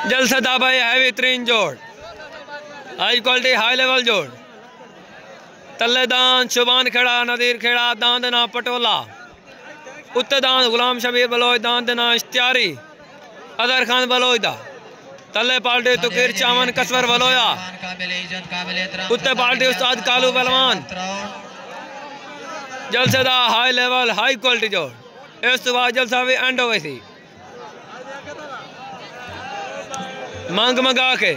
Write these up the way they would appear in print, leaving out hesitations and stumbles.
जलसदा भाई हैवी तरीन जोड़, हाई क्वालिटी हाई लेवल जोड़। तल्ले दान शुबान खेड़ा, नदीर खेड़ा, दान देना पटोला, उत्ते दान गुलाम शबीर बलोच, दान देना इश्तियारी, अदर खान बलोच दा। तल्ले पार्टी तुकीर चामन कसवर बलोया, उत्ते पार्टी उस्ताद कालू पहलवान। जलसेदा हाई लेवल हाई क्वालिटी जोड़। इस तो बाद जलसा भी एंड हो गई थी मांग मंगा के।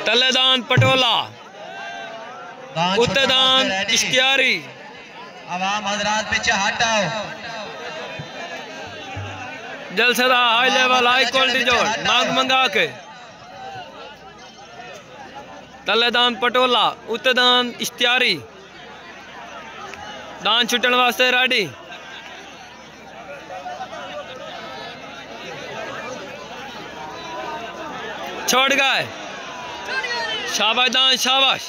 तल्लेदान पटोला, उत्तेदान इश्तियारी। आवाम हजरात पीछे हटाओ। जलसेदा हाई लेवल हाई क्वालिटी जोड़, मांग मंगा के। तल्लेदान पटोला, उत्तेदान इश्तियारी, दान छुटन वास्ते रेडी। छोड़ गए, शाबाश दान शाबाश।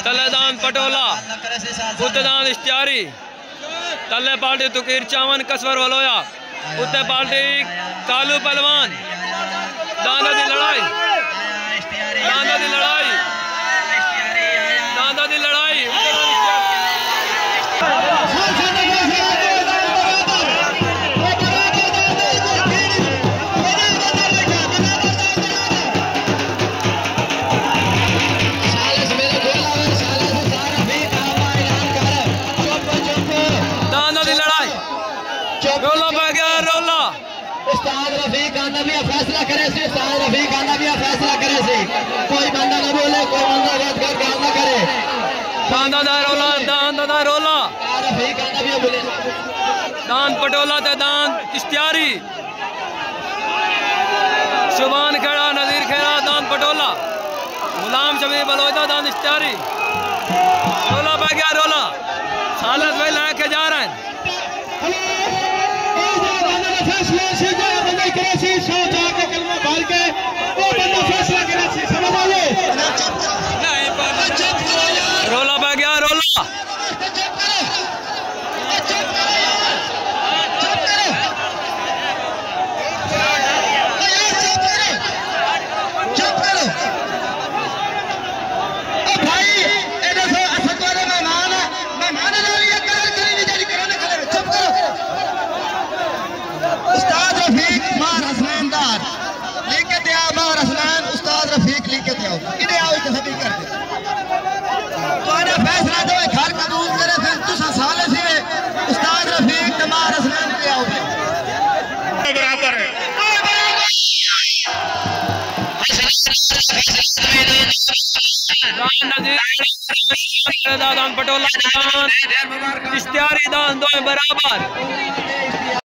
तल्लेदान पटोला, उत्तेदान इश्तियारी, तल्ले पार्टी तुकीर चावन कसवर वलोया, उत्ते पार्टी कालू पहलवान। दांदा दी लड़ाई, दांदा दी लड़ाई, दांदा दी लड़ाई। रोला पै गया रोला। उस्ताद रफीक आंदा भी फैसला करे सी, उस्ताद रफीक आंदा भी फैसला करे सी। कोई बंदा ना बोले, कोई बंदा बात कर गाल ना करे। दांदा दा रोला, दांदा दा रोला। रफीक आंदा भी बोले। दान पटोला ते दान इश्तियारी, शुबान खेड़ा, नजीर खेड़ा, दान पटोला, गुलाम शबीर बलोच, दान इश्तियारी। रोला पै गया रोला, सालस भाई लेके जा रहे हैं। रोला पै गया रोला। उस्ताद रफीक लिखे थे किने आओ इधर सभी कर दे तो आने फैसला दो घर कबूल करे फिर तुसा साले से उस्ताद रफीक तमार हसनैन पे आओ बराबर है। दान पटोला दान इश्तियारी दान दो बराबर।